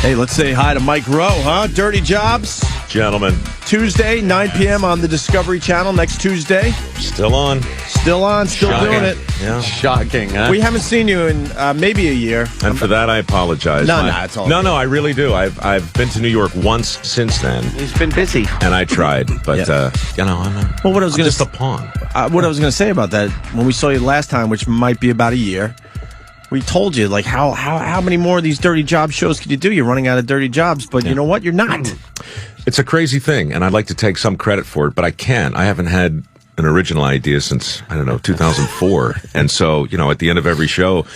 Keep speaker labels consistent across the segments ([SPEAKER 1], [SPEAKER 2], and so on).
[SPEAKER 1] Hey, let's say hi to Mike Rowe, huh? Dirty Jobs.
[SPEAKER 2] Gentlemen.
[SPEAKER 1] Tuesday, 9 p.m. on the Discovery Channel next Tuesday.
[SPEAKER 2] Still on.
[SPEAKER 1] Still on, still
[SPEAKER 2] Shocking.
[SPEAKER 1] doing it.
[SPEAKER 2] Yeah.
[SPEAKER 3] Shocking, huh?
[SPEAKER 1] We haven't seen you in maybe a year.
[SPEAKER 2] And for that, I apologize.
[SPEAKER 1] No, it's all
[SPEAKER 2] No,
[SPEAKER 1] good.
[SPEAKER 2] I really do. I've been to New York once since then,
[SPEAKER 3] He's been busy.
[SPEAKER 2] and I tried, but
[SPEAKER 1] Well, what I was
[SPEAKER 2] I'm
[SPEAKER 1] gonna
[SPEAKER 2] just a pawn.
[SPEAKER 1] what I was going to say about that, when we saw you last time, which might be about a year, we told you, like, how many more of these Dirty Job shows could you do? You're running out of Dirty Jobs, but you know what? You're not.
[SPEAKER 2] It's a crazy thing, and I'd like to take some credit for it, but I can't. I haven't had an original idea since, 2004. And so, at the end of every show,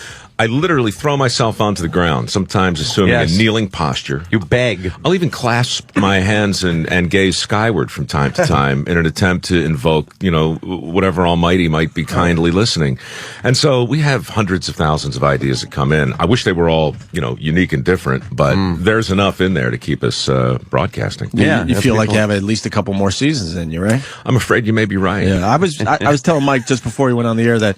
[SPEAKER 2] I literally throw myself onto the ground, sometimes assuming a kneeling posture.
[SPEAKER 3] You beg.
[SPEAKER 2] I'll even clasp my hands and gaze skyward from time to time in an attempt to invoke, whatever Almighty might be kindly listening. And so we have hundreds of thousands of ideas that come in. I wish they were all, unique and different, but there's enough in there to keep us broadcasting.
[SPEAKER 1] Yeah, you feel like you have at least a couple more seasons in you, right?
[SPEAKER 2] I'm afraid you may be right.
[SPEAKER 1] Yeah, I was telling Mike just before he went on the air that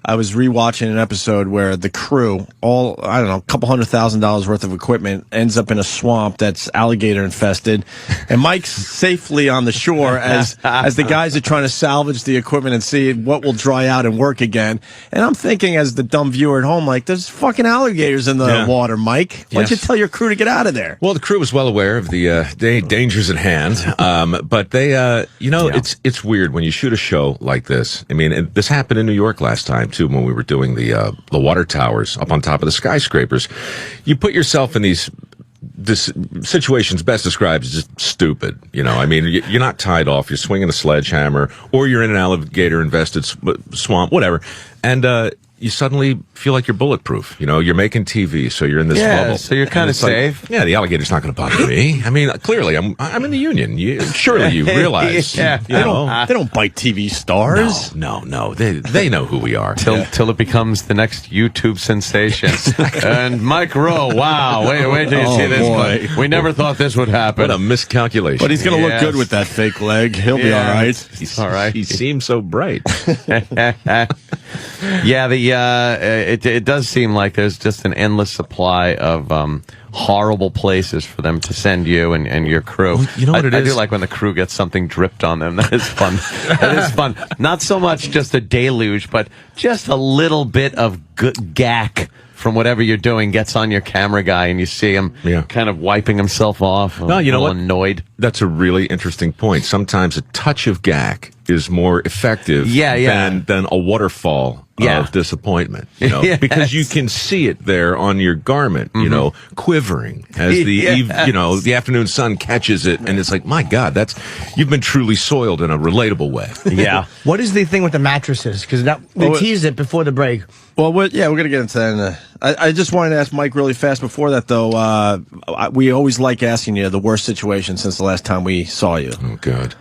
[SPEAKER 1] I was rewatching an episode where the crew, a couple $100,000 worth of equipment ends up in a swamp that's alligator infested, and Mike's safely on the shore as the guys are trying to salvage the equipment and see what will dry out and work again. And I'm thinking, as the dumb viewer at home, like, there's fucking alligators in the water, Mike. Why don't you tell your crew to get out of there?
[SPEAKER 2] Well, the crew was well aware of the dangers at hand, but they, it's weird when you shoot a show like this. I mean, this happened in New York last time too, when we were doing the water towers up on top of the skyscrapers. You put yourself in this situation's best described as just stupid. I mean, you're not tied off. You're swinging a sledgehammer, or you're in an alligator-infested swamp, whatever, and you suddenly feel like you're bulletproof. You're making TV, so you're in this bubble.
[SPEAKER 3] So you're kind of safe.
[SPEAKER 2] The alligator's not going to bother me. I mean, clearly, I'm in the union. Surely you realize.
[SPEAKER 1] They don't bite TV stars.
[SPEAKER 2] No. They know who we are.
[SPEAKER 3] Till it becomes the next YouTube sensation. And Mike Rowe, wow, wait till you see this one. We never thought this would happen.
[SPEAKER 2] What a miscalculation.
[SPEAKER 1] But he's going to look good with that fake leg. He'll be all right.
[SPEAKER 2] He's all right. He seems so bright.
[SPEAKER 3] It does seem like there's just an endless supply of horrible places for them to send you and your crew.
[SPEAKER 2] Well, you know what it is?
[SPEAKER 3] I do like when the crew gets something dripped on them. That is fun. That is fun. Not so much just a deluge, but just a little bit of gack from whatever you're doing gets on your camera guy, and you see him kind of wiping himself off.
[SPEAKER 2] No, you know what?
[SPEAKER 3] Annoyed.
[SPEAKER 2] That's a really interesting point. Sometimes a touch of gack is more effective than a waterfall of disappointment, because you can see it there on your garment, quivering as the afternoon sun catches it, and it's like, my God, you've been truly soiled in a relatable way.
[SPEAKER 4] Yeah. What is the thing with the mattresses? Because they teased it before the break.
[SPEAKER 1] Well, we're going to get into that. I just wanted to ask Mike really fast before that, though. We always like asking you the worst situation since the last time we saw you.
[SPEAKER 2] Oh, God.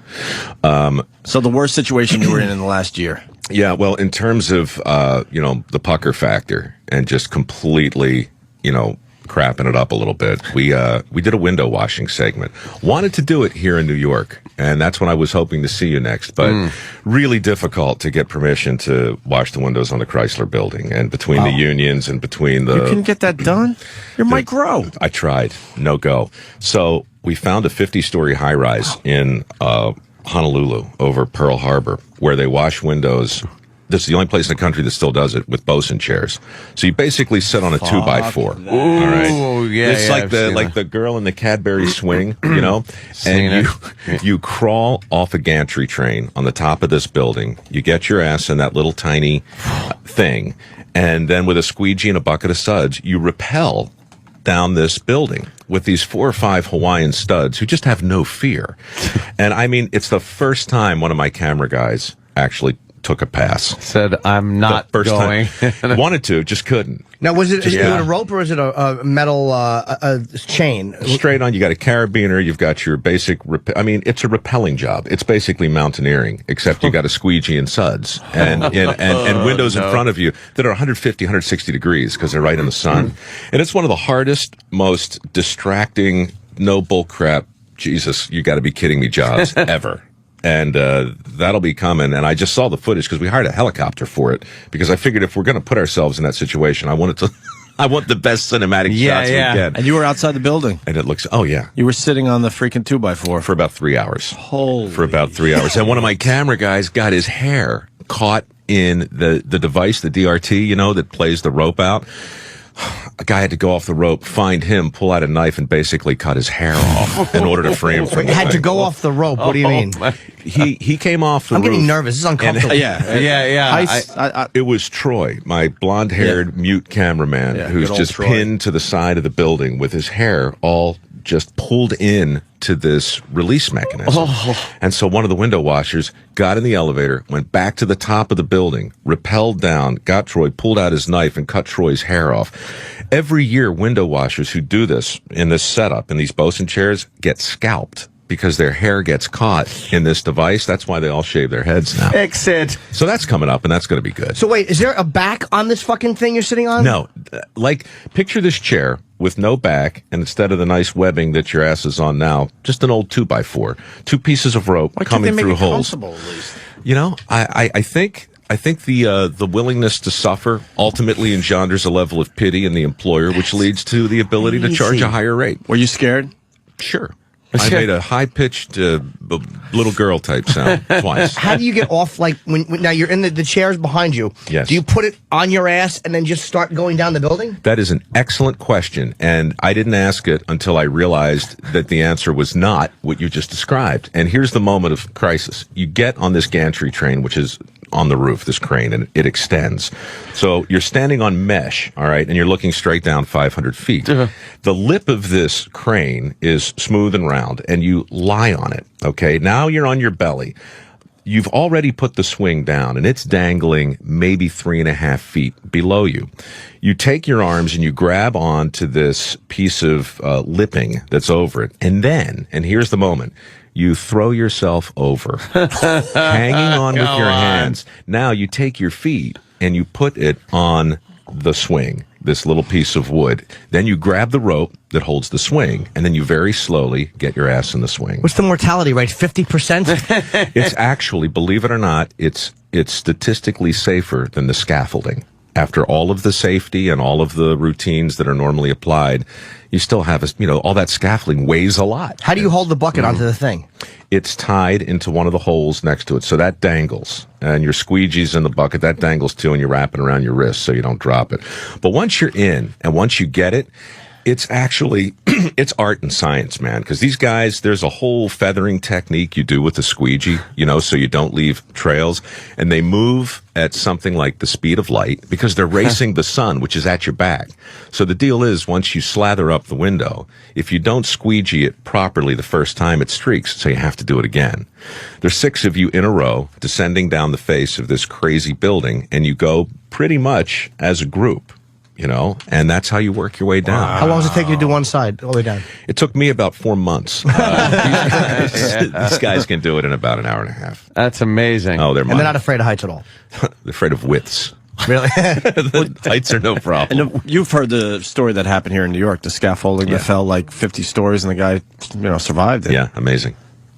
[SPEAKER 1] So the worst situation you were in the last year.
[SPEAKER 2] Yeah, well, in terms of, the pucker factor and just completely, crapping it up a little bit, we did a window washing segment. Wanted to do it here in New York, and that's when I was hoping to see you next, but really difficult to get permission to wash the windows on the Chrysler building, and between the unions and between the...
[SPEAKER 1] You couldn't get that done? You're Mike Rowe.
[SPEAKER 2] I tried. No go. So we found a 50-story high-rise in Honolulu over Pearl Harbor where they wash windows. This is the only place in the country that still does it with bosun chairs. So you basically sit on a 2x4. All right. It's like the girl in the Cadbury swing, and you crawl off a gantry train on the top of this building. You get your ass in that little tiny thing, and then with a squeegee and a bucket of suds, you rappel down this building with these 4 or 5 Hawaiian studs who just have no fear. And I mean, it's the first time one of my camera guys actually took a pass.
[SPEAKER 3] Said, I'm not going.
[SPEAKER 2] Wanted to, just couldn't.
[SPEAKER 4] Now, is it a rope or is it a metal chain?
[SPEAKER 2] Straight on. You got a carabiner. You've got your basic. It's a rappelling job. It's basically mountaineering, except you got a squeegee and suds and windows in front of you that are 150, 160 degrees because they're right in the sun. And it's one of the hardest, most distracting, no bull crap. Jesus, you got to be kidding me, jobs ever. And that'll be coming. And I just saw the footage because we hired a helicopter for it because I figured if we're going to put ourselves in that situation, I wanted to I want the best cinematic shots we can.
[SPEAKER 1] And you were outside the building.
[SPEAKER 2] And it looks, oh yeah.
[SPEAKER 1] You were sitting on the freaking 2x4
[SPEAKER 2] For about 3 hours.
[SPEAKER 1] Holy
[SPEAKER 2] For about 3 hours. And one of my camera guys got his hair caught in the device, the DRT, you know, that plays the rope out. A guy had to go off the rope, find him, pull out a knife, and basically cut his hair off in order to free him from the
[SPEAKER 4] Had to
[SPEAKER 2] thing.
[SPEAKER 4] go off the rope. What do you mean?
[SPEAKER 2] He came off the
[SPEAKER 4] I'm
[SPEAKER 2] roof.
[SPEAKER 4] getting nervous. This is uncomfortable.
[SPEAKER 2] It was Troy, my blonde-haired mute cameraman, who's
[SPEAKER 1] good old
[SPEAKER 2] just
[SPEAKER 1] Troy.
[SPEAKER 2] pinned to the side of the building with his hair all just pulled in to this release mechanism. And so one of the window washers got in the elevator, went back to the top of the building, rappelled down, got Troy, pulled out his knife, and cut Troy's hair off. Every year, window washers who do this in this setup, in these bosun chairs, get scalped because their hair gets caught in this device. That's why they all shave their heads now.
[SPEAKER 3] Fix it.
[SPEAKER 2] So that's coming up, and that's going to be good.
[SPEAKER 4] So wait, is there a back on this fucking thing you're sitting on?
[SPEAKER 2] No, like picture this chair with no back, and instead of the nice webbing that your ass is on now, just an old 2x4, 2 pieces of rope
[SPEAKER 1] Why
[SPEAKER 2] coming
[SPEAKER 1] can't they make
[SPEAKER 2] through
[SPEAKER 1] it
[SPEAKER 2] holes.
[SPEAKER 1] comfortable, at least?
[SPEAKER 2] You know, I think the willingness to suffer ultimately engenders a level of pity in the employer, which leads to the ability to charge a higher rate.
[SPEAKER 1] Were you scared?
[SPEAKER 2] Sure. I made a high-pitched little girl type sound twice.
[SPEAKER 4] How do you get off, like, when now you're in the chairs behind you?
[SPEAKER 2] Yes.
[SPEAKER 4] Do you put it on your ass and then just start going down the building?
[SPEAKER 2] That is an excellent question, and I didn't ask it until I realized that the answer was not what you just described. And here's the moment of crisis. You get on this gantry train, which is on the roof, this crane, and it extends. So you're standing on mesh, all right, and you're looking straight down 500 feet. The lip of this crane is smooth and round, and you lie on it, okay? Now you're on your belly. You've already put the swing down, and it's dangling maybe 3.5 feet below you. You take your arms and you grab onto this piece of lipping that's over it, and then, and here's the moment, you throw yourself over, hanging on with your hands. Now you take your feet and you put it on the swing, this little piece of wood. Then you grab the rope that holds the swing, and then you very slowly get your ass in the swing.
[SPEAKER 4] What's the mortality rate? 50%?
[SPEAKER 2] It's actually, believe it or not, it's statistically safer than the scaffolding. After all of the safety and all of the routines that are normally applied, you still have, all that scaffolding weighs a lot.
[SPEAKER 4] How do you hold the bucket onto the thing?
[SPEAKER 2] It's tied into one of the holes next to it, so that dangles. And your squeegee's in the bucket, that dangles too, and you wrap it around your wrist so you don't drop it. But once you're in, and once you get it, it's actually, it's art and science, man. Because these guys, there's a whole feathering technique you do with the squeegee, so you don't leave trails. And they move at something like the speed of light because they're racing the sun, which is at your back. So the deal is, once you slather up the window, if you don't squeegee it properly the first time, it streaks, so you have to do it again. There's 6 of you in a row descending down the face of this crazy building, and you go pretty much as a group. And that's how you work your way down.
[SPEAKER 4] How long does it take you to do one side all the way down?
[SPEAKER 2] It took me about 4 months. These guys can do it in about an hour and a half.
[SPEAKER 3] That's amazing.
[SPEAKER 2] Oh,
[SPEAKER 4] And they're not afraid of heights at all.
[SPEAKER 2] they're afraid of widths.
[SPEAKER 4] Really?
[SPEAKER 2] The heights are no problem.
[SPEAKER 1] And you've heard the story that happened here in New York, the scaffolding that fell like 50 stories, and the guy, survived it.
[SPEAKER 2] Yeah, amazing.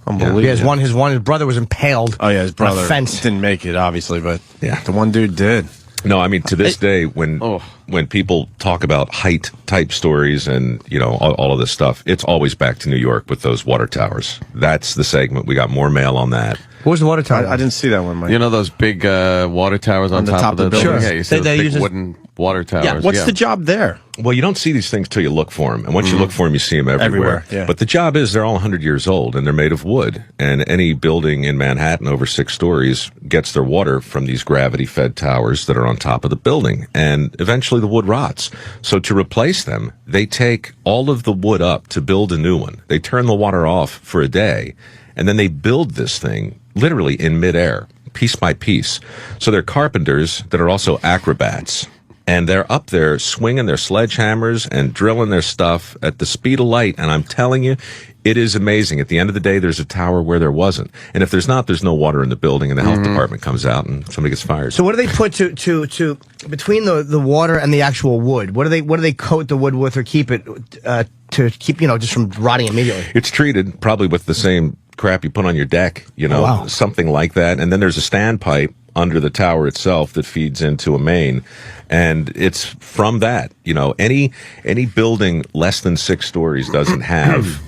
[SPEAKER 1] Unbelievable.
[SPEAKER 4] Yeah, his brother was impaled.
[SPEAKER 1] Oh yeah, his brother
[SPEAKER 4] on a fence.
[SPEAKER 1] didn't make it, obviously, but
[SPEAKER 2] Yeah.
[SPEAKER 1] the one dude did.
[SPEAKER 2] No, I mean, to this day, when people talk about height type stories and, all of this stuff, it's always back to New York with those water towers. That's the segment. We got more mail on that.
[SPEAKER 4] What was the water tower?
[SPEAKER 1] I didn't see that one, Mike.
[SPEAKER 3] You know those big water towers on top of the building?
[SPEAKER 4] Sure.
[SPEAKER 3] Yeah, you see
[SPEAKER 4] They
[SPEAKER 3] those
[SPEAKER 4] use
[SPEAKER 3] big
[SPEAKER 4] this-
[SPEAKER 3] wooden water towers.
[SPEAKER 1] Yeah, what's the job there?
[SPEAKER 2] Well, you don't see these things till you look for them. And once you look for them, you see them everywhere.
[SPEAKER 1] Yeah.
[SPEAKER 2] But the job is they're all 100 years old, and they're made of wood. And any building in Manhattan over 6 stories gets their water from these gravity-fed towers that are on top of the building. And eventually the wood rots. So to replace them, they take all of the wood up to build a new one. They turn the water off for a day, and then they build this thing literally in midair, piece by piece. So they're carpenters that are also acrobats. And they're up there swinging their sledgehammers and drilling their stuff at the speed of light. And I'm telling you, it is amazing. At the end of the day, there's a tower where there wasn't. And if there's not, there's no water in the building, and the health department comes out and somebody gets fired.
[SPEAKER 4] So what do they put to between the water and the actual wood? What do they coat the wood with or keep it to keep just from rotting immediately?
[SPEAKER 2] It's treated probably with the same crap you put on your deck,
[SPEAKER 4] wow.
[SPEAKER 2] something like that. And then there's a standpipe under the tower itself that feeds into a main. And it's from that, any building less than 6 stories doesn't have,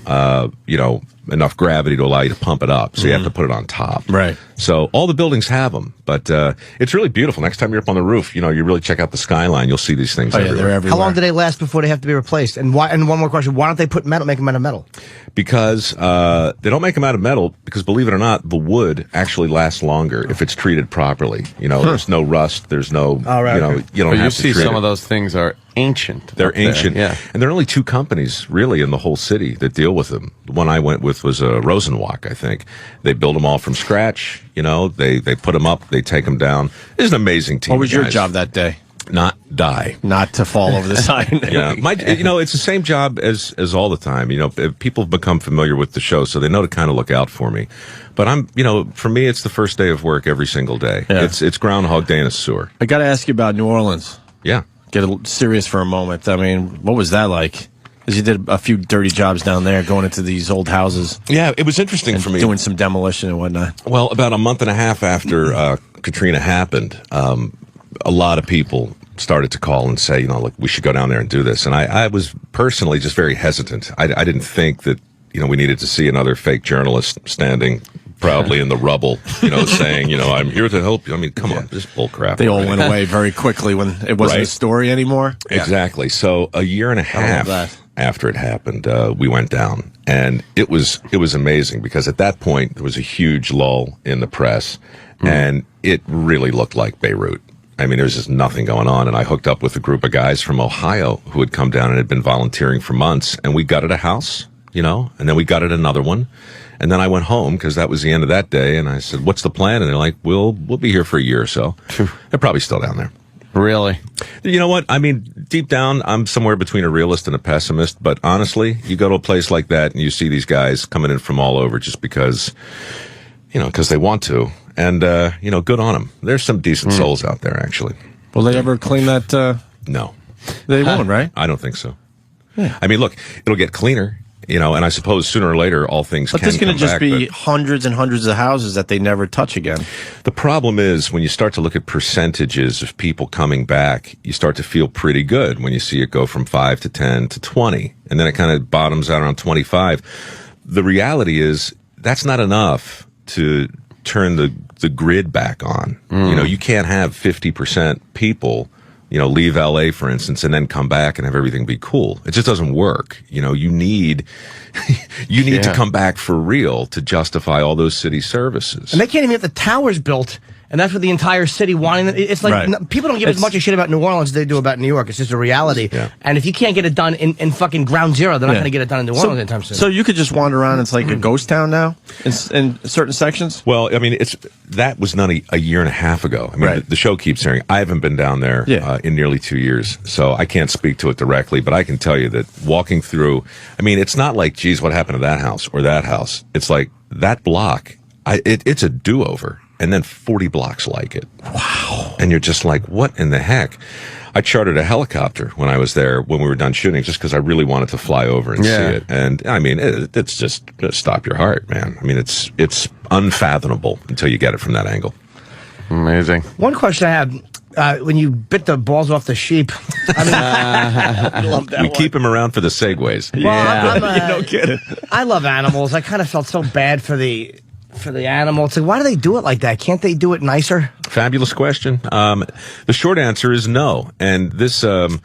[SPEAKER 2] enough gravity to allow you to pump it up. So you have to put it on top.
[SPEAKER 1] Right.
[SPEAKER 2] So all the buildings have them, but it's really beautiful. Next time you're up on the roof, you really check out the skyline. You'll see these things
[SPEAKER 1] Oh, yeah,
[SPEAKER 2] everywhere.
[SPEAKER 1] they're everywhere.
[SPEAKER 4] How long do they last before they have to be replaced? And why? And one more question: why don't they make them out of metal?
[SPEAKER 2] Because they don't make them out of metal. Because believe it or not, the wood actually lasts longer if it's treated properly. There's no rust. There's no.
[SPEAKER 4] Oh, right, okay.
[SPEAKER 2] You don't
[SPEAKER 3] But
[SPEAKER 2] have
[SPEAKER 3] you
[SPEAKER 2] to
[SPEAKER 3] see
[SPEAKER 2] treat
[SPEAKER 3] some
[SPEAKER 2] it.
[SPEAKER 3] of those things are ancient.
[SPEAKER 2] They're
[SPEAKER 3] up there.
[SPEAKER 2] ancient,
[SPEAKER 3] Yeah.
[SPEAKER 2] and there are only 2 companies really in the whole city that deal with them. The one I went with was Rosenwalk, I think. They build them all from scratch. They put them up, they take them down. It's an amazing team.
[SPEAKER 1] What was
[SPEAKER 2] of
[SPEAKER 1] your
[SPEAKER 2] guys.
[SPEAKER 1] job that day?
[SPEAKER 2] Not die.
[SPEAKER 1] Not to fall over the side.
[SPEAKER 2] Yeah, it's the same job as all the time. People have become familiar with the show, so they know to kind of look out for me. But for me, it's the first day of work every single day.
[SPEAKER 1] Yeah.
[SPEAKER 2] It's Groundhog Day in a sewer.
[SPEAKER 1] I got to ask you about New Orleans.
[SPEAKER 2] Yeah.
[SPEAKER 1] Get a little serious for a moment. I mean, what was that like? Because you did a few dirty jobs down there, going into these old houses.
[SPEAKER 2] Yeah, it was interesting
[SPEAKER 1] and
[SPEAKER 2] for me.
[SPEAKER 1] doing some demolition and whatnot.
[SPEAKER 2] Well, about a month and a half after Katrina happened, a lot of people started to call and say, look, we should go down there and do this. And I was personally just very hesitant. I didn't think that, we needed to see another fake journalist standing proudly in the rubble, saying, I'm here to help you. I mean, come on, this is bull crap.
[SPEAKER 1] They all went away very quickly when it wasn't a story anymore.
[SPEAKER 2] Exactly. So a year and a half after it happened, we went down, and it was amazing because at that point there was a huge lull in the press, and it really looked like Beirut. I mean, there's just nothing going on, and I hooked up with a group of guys from Ohio who had come down and had been volunteering for months, and we gutted a house, and then we gutted another one. And then I went home because that was the end of that day. And I said, what's the plan? And they're like, we'll be here for a year or so. They're probably still down there.
[SPEAKER 3] Really?
[SPEAKER 2] You know what? I mean, deep down, I'm somewhere between a realist and a pessimist. But honestly, you go to a place like that and you see these guys coming in from all over just because, because they want to. And, good on them. There's some decent souls out there, actually.
[SPEAKER 1] Will they ever clean that?
[SPEAKER 2] No.
[SPEAKER 1] They won't, right?
[SPEAKER 2] I don't think so. Yeah. I mean, look, it'll get cleaner. And I suppose sooner or later, all things
[SPEAKER 1] but
[SPEAKER 2] can
[SPEAKER 1] there's
[SPEAKER 2] come
[SPEAKER 1] going to just
[SPEAKER 2] back,
[SPEAKER 1] be hundreds and hundreds of houses that they never touch again.
[SPEAKER 2] The problem is when you start to look at percentages of people coming back, you start to feel pretty good when you see it go from 5 to 10 to 20. And then it kind of bottoms out around 25. The reality is that's not enough to turn the grid back on. You can't have 50% people leave LA, for instance, and then come back and have everything be cool. It just doesn't work. You need to come back for real to justify all those city services.
[SPEAKER 4] And they can't even get the towers built. And that's what the entire city wanting. It's like people don't give as much a shit about New Orleans as they do about New York. It's just a reality. Yeah. And if you can't get it done in fucking ground zero, they're not going to get it done in New Orleans anytime soon.
[SPEAKER 1] So you could just wander around. It's like a ghost town now in certain sections.
[SPEAKER 2] Well, I mean, that was not a year and a half ago. I mean, the show keeps airing. I haven't been down there in nearly 2 years, so I can't speak to it directly. But I can tell you that walking through, I mean, it's not like, geez, what happened to that house or that house? It's like that block. It's a do-over. And then 40 blocks like it. Wow. And you're just like, what in the heck? I chartered a helicopter when I was there when we were done shooting just because I really wanted to fly over and see it. And I mean, it's just stop your heart, man. I mean, it's unfathomable until you get it from that angle.
[SPEAKER 3] Amazing.
[SPEAKER 4] One question I have. When you bit the balls off the sheep, I mean, I love that
[SPEAKER 2] we keep him around for the segues.
[SPEAKER 4] Well,
[SPEAKER 1] You don't get it.
[SPEAKER 4] I love animals. I kind of felt so bad for the animal. It's like, why do they do it like that? Can't they do it nicer?
[SPEAKER 2] Fabulous question. The short answer is no. And this, when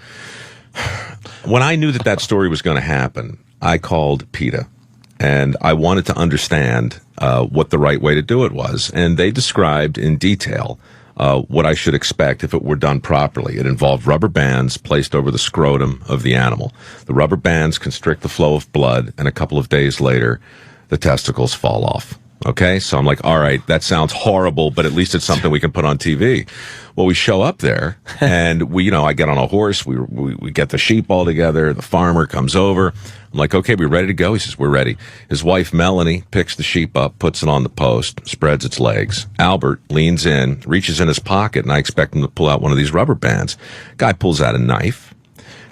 [SPEAKER 2] I knew that story was going to happen, I called PETA. And I wanted to understand what the right way to do it was. And they described in detail what I should expect if it were done properly. It involved rubber bands placed over the scrotum of the animal. The rubber bands constrict the flow of blood, and a couple of days later, the testicles fall off. Okay, so I'm like, all right, that sounds horrible, but at least it's something we can put on TV. Well, we show up there, and I get on a horse, we get the sheep all together, the farmer comes over. I'm like, okay, we ready to go? He says, we're ready. His wife, Melanie, picks the sheep up, puts it on the post, spreads its legs. Albert leans in, reaches in his pocket, and I expect him to pull out one of these rubber bands. Guy pulls out a knife,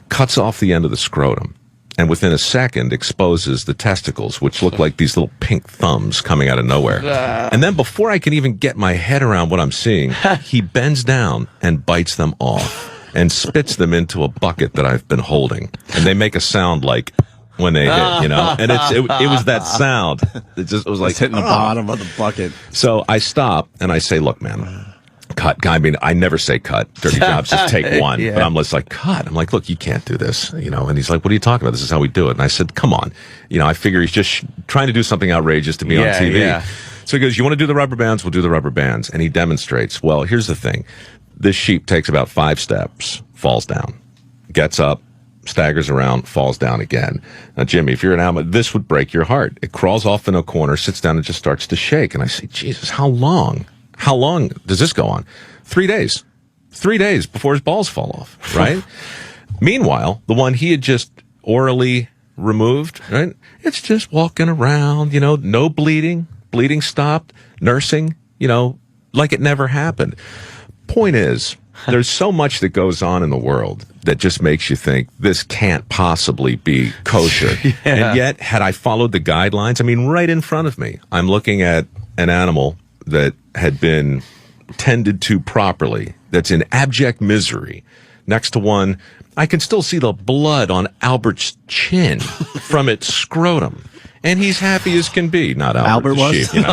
[SPEAKER 2] cuts off the end of the scrotum, and within a second exposes the testicles, which look like these little pink thumbs coming out of nowhere. And then before I can even get my head around what I'm seeing, he bends down and bites them off and spits them into a bucket that I've been holding. And they make a sound like when they hit, you know, and it was that sound. It was like
[SPEAKER 1] hitting the bottom of the bucket.
[SPEAKER 2] So I stop and I say, look, man, cut. I mean, I never say cut. Dirty jobs, just take one.
[SPEAKER 3] Yeah.
[SPEAKER 2] But I'm just like, cut. I'm like, look, you can't do this, you know. And he's like, what are you talking about? This is how we do it. And I said, come on. You know, I figure he's just trying to do something outrageous to be on TV.
[SPEAKER 3] Yeah.
[SPEAKER 2] So he goes, you want to do the rubber bands? We'll do the rubber bands. And he demonstrates. Well, here's the thing. This sheep takes about 5 steps, falls down, gets up, staggers around, falls down again. Now, Jimmy, if you're an animal, this would break your heart. It crawls off in a corner, sits down, and just starts to shake. And I say, Jesus, how long? How long does this go on? 3 days. 3 days before his balls fall off, right? Meanwhile, the one he had just orally removed, right? It's just walking around, you know, no bleeding, bleeding stopped, nursing, you know, like it never happened. Point is, there's so much that goes on in the world that just makes you think this can't possibly be kosher.
[SPEAKER 3] Yeah.
[SPEAKER 2] And yet, had I followed the guidelines, I mean, right in front of me, I'm looking at an animal that had been tended to properly, that's in abject misery. Next to one, I can still see the blood on Albert's chin from its scrotum. And he's happy as can be. Not Albert
[SPEAKER 1] was?
[SPEAKER 2] sheep, you know.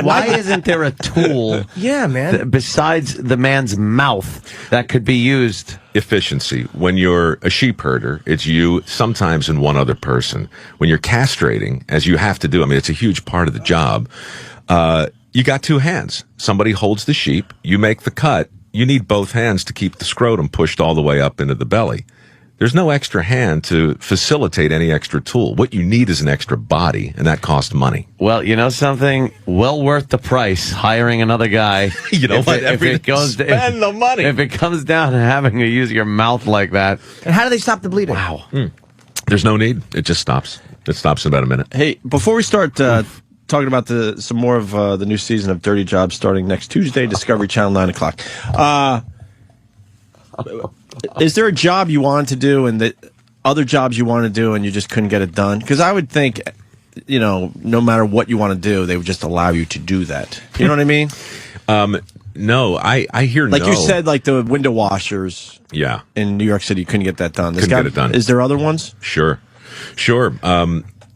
[SPEAKER 3] Why isn't there a tool
[SPEAKER 4] Yeah, man.
[SPEAKER 3] besides the man's mouth that could be used?
[SPEAKER 2] Efficiency. When you're a sheep herder, it's you, sometimes and one other person. When you're castrating, as you have to do, I mean, it's a huge part of the job, you got 2 hands. Somebody holds the sheep, you make the cut, you need both hands to keep the scrotum pushed all the way up into the belly. There's no extra hand to facilitate any extra tool. What you need is an extra body, and that costs money.
[SPEAKER 3] Well, you know something? Well worth the price, hiring another guy.
[SPEAKER 2] You know what?
[SPEAKER 3] Spend
[SPEAKER 2] the money.
[SPEAKER 3] If it comes down to having to use your mouth like that.
[SPEAKER 4] And how do they stop the bleeding?
[SPEAKER 3] Wow.
[SPEAKER 2] There's no need. It just stops. It stops in about a minute.
[SPEAKER 1] Hey, before we start talking about some more of the new season of Dirty Jobs starting next Tuesday, Discovery Channel, 9 o'clock. Is there a job you wanted to do and the other jobs you wanted to do and you just couldn't get it done? Because I would think, you know, no matter what you want to do, they would just allow you to do that. You know what I mean?
[SPEAKER 2] No, I hear
[SPEAKER 1] like
[SPEAKER 2] no.
[SPEAKER 1] you said, like the window washers
[SPEAKER 2] Yeah.
[SPEAKER 1] in New York City, you couldn't get that done.
[SPEAKER 2] Couldn't get it done.
[SPEAKER 1] Is there other ones?
[SPEAKER 2] Sure.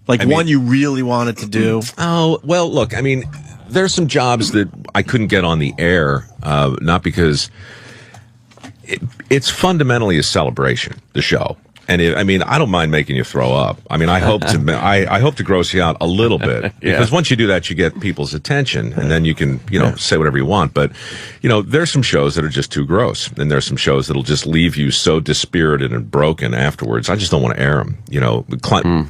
[SPEAKER 1] Like one you really wanted to do?
[SPEAKER 2] Oh, well, look, I mean, there's some jobs that I couldn't get on the air, not because it's fundamentally a celebration, the show. And I mean, I don't mind making you throw up. I mean, I hope to I hope to gross you out a little bit because once you do that, you get people's attention, and then you can say whatever you want. But there's some shows that are just too gross, and there's some shows that'll just leave you so dispirited and broken afterwards. I just don't want to air them.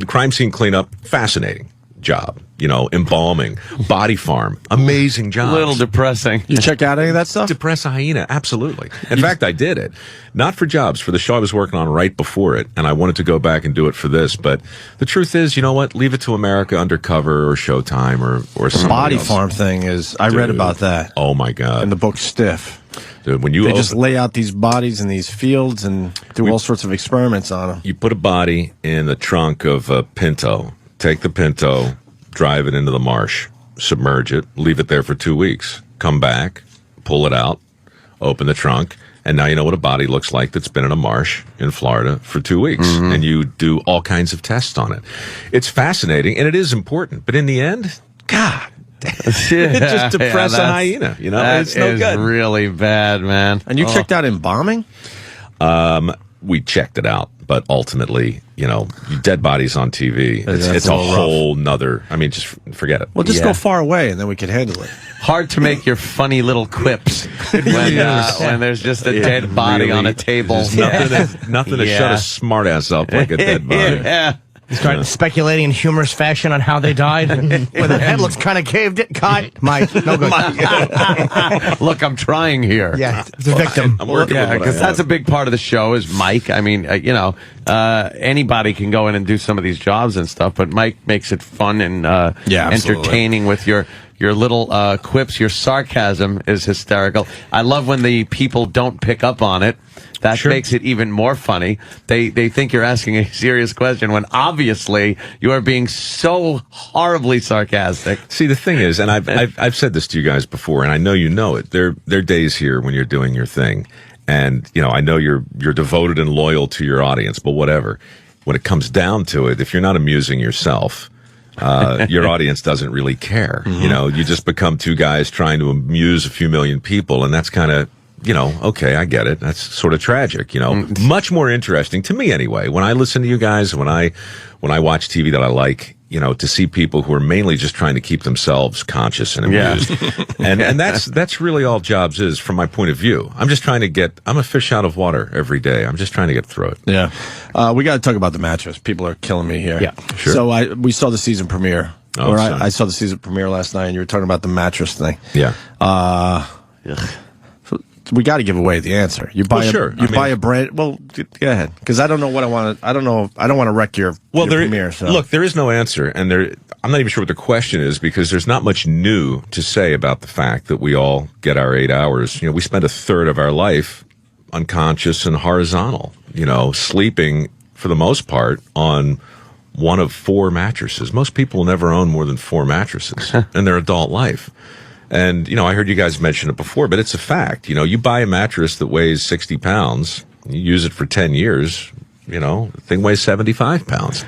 [SPEAKER 2] Crime scene cleanup, fascinating job. Embalming, body farm, amazing job.
[SPEAKER 3] A little depressing.
[SPEAKER 1] You check out any of that stuff?
[SPEAKER 2] Depress a hyena, absolutely. In fact, I did it. Not for jobs, for the show I was working on right before it, and I wanted to go back and do it for this. But the truth is, you know what? Leave it to America Undercover or Showtime or something.
[SPEAKER 1] Body
[SPEAKER 2] else.
[SPEAKER 1] farm thing is, I read about that.
[SPEAKER 2] Oh my God.
[SPEAKER 1] In the book Stiff.
[SPEAKER 2] Dude, when you
[SPEAKER 1] they just lay out these bodies in these fields and do all sorts of experiments on them.
[SPEAKER 2] You put a body in the trunk of a Pinto, take the Pinto, drive it into the marsh, submerge it, leave it there for 2 weeks, come back, pull it out, open the trunk, and now you know what a body looks like that's been in a marsh in Florida for 2 weeks. And you do all kinds of tests on it. It's fascinating, and it is important. But in the end, God, it just depresses a hyena. It's no good.
[SPEAKER 3] That is really bad, man.
[SPEAKER 1] And you checked out embalming?
[SPEAKER 2] We checked it out, but ultimately, dead bodies on TV. It's a whole nother. I mean, just forget it.
[SPEAKER 1] Well, just go far away, and then we could handle it.
[SPEAKER 3] Hard to make your funny little quips when there's just a dead body on a table.
[SPEAKER 2] Nothing to shut a smart ass up like a dead body.
[SPEAKER 3] Yeah.
[SPEAKER 4] Start speculating in humorous fashion on how they died. Where the head looks kind of caved in. Mike, no good.
[SPEAKER 3] Look, I'm trying here.
[SPEAKER 4] Yeah, the victim.
[SPEAKER 2] I'm working with what I
[SPEAKER 3] because that's a
[SPEAKER 2] have.
[SPEAKER 3] big part of the show is Mike. I mean, anybody can go in and do some of these jobs and stuff, but Mike makes it fun and
[SPEAKER 1] absolutely.
[SPEAKER 3] entertaining with your Your little quips, your sarcasm is hysterical. I love when the people don't pick up on it. That makes it even more funny. They think you're asking a serious question when obviously you are being so horribly sarcastic.
[SPEAKER 2] See, the thing is, and I've said this to you guys before, and I know you know it. There are days here when you're doing your thing, and I know you're devoted and loyal to your audience, but whatever. When it comes down to it, if you're not amusing yourself, your audience doesn't really care. You just become two guys trying to amuse a few million people, and that's kind of, okay, I get it. That's sort of tragic, Much more interesting, to me anyway, when I listen to you guys, when I watch TV that I like, to see people who are mainly just trying to keep themselves conscious and amused. And that's really all Jobs is from my point of view. I'm just trying to I'm a fish out of water every day. I'm just trying to get through it.
[SPEAKER 1] Yeah. We got to talk about the mattress. People are killing me here.
[SPEAKER 3] Yeah,
[SPEAKER 2] sure.
[SPEAKER 1] So we saw the season premiere.
[SPEAKER 2] Oh,
[SPEAKER 1] I saw the season premiere last night, and you were talking about the mattress thing.
[SPEAKER 2] Yeah.
[SPEAKER 1] We got to give away the answer. You buy buy a brand. Well, go ahead, because I don't know what I want to. I don't know. I don't want to wreck your premiere. So.
[SPEAKER 2] Look, there is no answer, and I'm not even sure what the question is because there's not much new to say about the fact that we all get our 8 hours. We spend a third of our life unconscious and horizontal. Sleeping for the most part on one of 4 mattresses. Most people never own more than 4 mattresses in their adult life. And, I heard you guys mention it before, but it's a fact. You buy a mattress that weighs 60 pounds, you use it for 10 years, the thing weighs 75 pounds.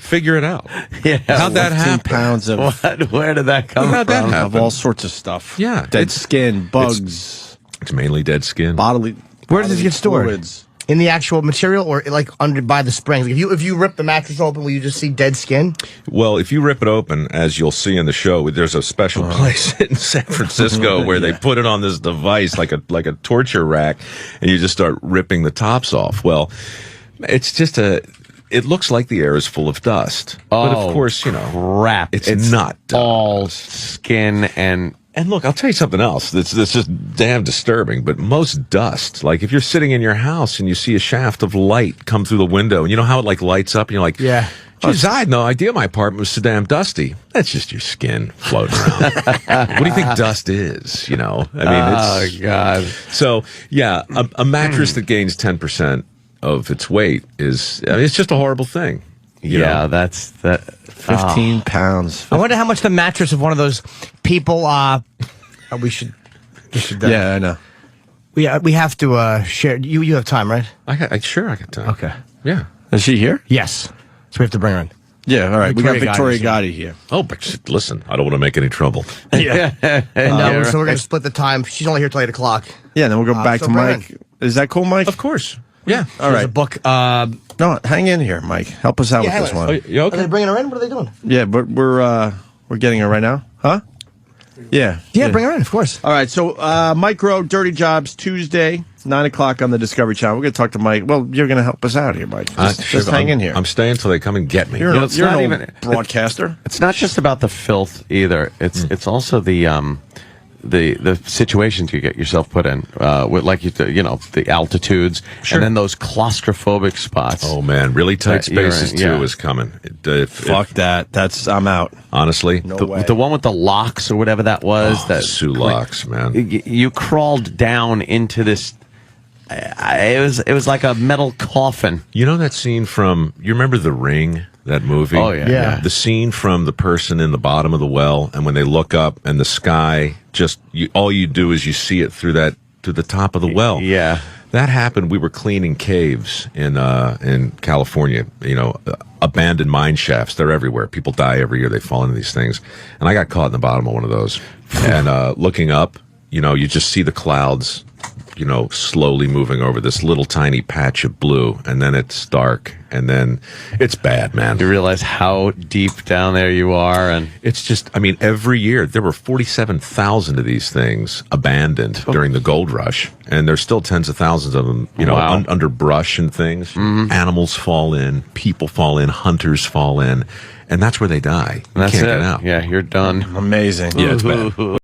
[SPEAKER 2] Figure it out.
[SPEAKER 3] Yeah.
[SPEAKER 1] How'd that happen? Pounds of...
[SPEAKER 3] Where did that come
[SPEAKER 2] How'd that
[SPEAKER 3] from?
[SPEAKER 2] happen?
[SPEAKER 1] Of all sorts of stuff.
[SPEAKER 2] Yeah.
[SPEAKER 1] Dead skin, bugs.
[SPEAKER 2] It's mainly dead skin.
[SPEAKER 4] Where does it get stored?
[SPEAKER 1] Fluids.
[SPEAKER 4] In the actual material, or like under by the springs? Like if you rip the mattress open, will you just see dead skin?
[SPEAKER 2] Well, if you rip it open, as you'll see in the show, there's a special place in San Francisco where they put it on this device like a torture rack, and you just start ripping the tops off. Well, it's just it looks like the air is full of dust. But of course,
[SPEAKER 3] crap.
[SPEAKER 2] It's not dust.
[SPEAKER 3] All skin
[SPEAKER 2] And look, I'll tell you something else that's just damn disturbing, but most dust, like if you're sitting in your house and you see a shaft of light come through the window, and you know how it like lights up, and you're like,
[SPEAKER 4] yeah.
[SPEAKER 2] Geez, I had no idea my apartment was so damn dusty. That's just your skin floating around. What do you think dust is? I mean,
[SPEAKER 3] oh, God.
[SPEAKER 2] So, yeah, a mattress that gains 10% of its weight it's just a horrible thing.
[SPEAKER 3] That's that.
[SPEAKER 1] 15 pounds.
[SPEAKER 4] I wonder how much the mattress of one of those people. We should.
[SPEAKER 1] Yeah, I know.
[SPEAKER 4] We have to share. You have time, right?
[SPEAKER 2] I got time.
[SPEAKER 4] Okay.
[SPEAKER 2] Yeah.
[SPEAKER 1] Is she here?
[SPEAKER 4] Yes. So we have to bring her in.
[SPEAKER 1] Yeah. All right. We got
[SPEAKER 4] Victoria
[SPEAKER 1] Victoria Gotti here.
[SPEAKER 2] Oh, but listen, I don't want to make any trouble.
[SPEAKER 4] Yeah. And so we're going to split the time. She's only here till 8 o'clock.
[SPEAKER 1] Yeah. Then we'll go back
[SPEAKER 4] so
[SPEAKER 1] to
[SPEAKER 4] Brian.
[SPEAKER 1] Mike. Is that cool, Mike?
[SPEAKER 2] Of course. Yeah.
[SPEAKER 1] All
[SPEAKER 4] There's
[SPEAKER 1] right.
[SPEAKER 4] a book.
[SPEAKER 1] No, hang in here, Mike. Help us out with this one.
[SPEAKER 2] You okay?
[SPEAKER 4] Are they bringing her in? What are they doing?
[SPEAKER 1] Yeah, but we're getting her right now, huh? Yeah.
[SPEAKER 4] Yeah, bring her in, of course.
[SPEAKER 1] All right. So Mike Rowe, Dirty Jobs, Tuesday, 9 o'clock on the Discovery Channel. We're going to talk to Mike. Well, you're going to help us out here, Mike. Just hang in here.
[SPEAKER 2] I'm staying until they come and get me.
[SPEAKER 1] You're
[SPEAKER 3] You know,
[SPEAKER 1] an
[SPEAKER 3] it's not
[SPEAKER 1] old
[SPEAKER 3] even-
[SPEAKER 1] broadcaster.
[SPEAKER 3] It's not just about the filth either. It's also the situations you get yourself put in, with the altitudes, and then those claustrophobic spots.
[SPEAKER 2] Oh man, really tight
[SPEAKER 3] That you're
[SPEAKER 2] spaces
[SPEAKER 3] in,
[SPEAKER 2] too
[SPEAKER 3] yeah.
[SPEAKER 2] is coming.
[SPEAKER 1] Fuck that. I'm out.
[SPEAKER 2] Honestly,
[SPEAKER 1] No
[SPEAKER 3] The,
[SPEAKER 1] way.
[SPEAKER 3] the one with the locks or whatever that was. that
[SPEAKER 2] Sue locks, man.
[SPEAKER 3] You crawled down into this. It was like a metal coffin.
[SPEAKER 2] You know that scene from? You remember The Ring? That movie?
[SPEAKER 3] Oh, yeah.
[SPEAKER 4] Yeah.
[SPEAKER 2] The scene from the person in the bottom of the well, and when they look up and the sky, all you do is you see it through the top of the well.
[SPEAKER 3] Yeah.
[SPEAKER 2] That happened. We were cleaning caves in California. Abandoned mine shafts. They're everywhere. People die every year. They fall into these things, and I got caught in the bottom of one of those. And looking up, you just see the clouds, slowly moving over this little tiny patch of blue, and then it's dark, and then it's bad, man.
[SPEAKER 3] You realize how deep down there you are, and
[SPEAKER 2] It's just, every year there were 47,000 of these things abandoned during the gold rush, and there's still tens of thousands of them,
[SPEAKER 3] Wow.
[SPEAKER 2] under brush and things. Animals fall in, people fall in, hunters fall in, and that's where they die. You
[SPEAKER 3] that's
[SPEAKER 2] can't
[SPEAKER 3] it.
[SPEAKER 2] get out.
[SPEAKER 3] Yeah, you're done.
[SPEAKER 1] Amazing.
[SPEAKER 2] Yeah, it's bad.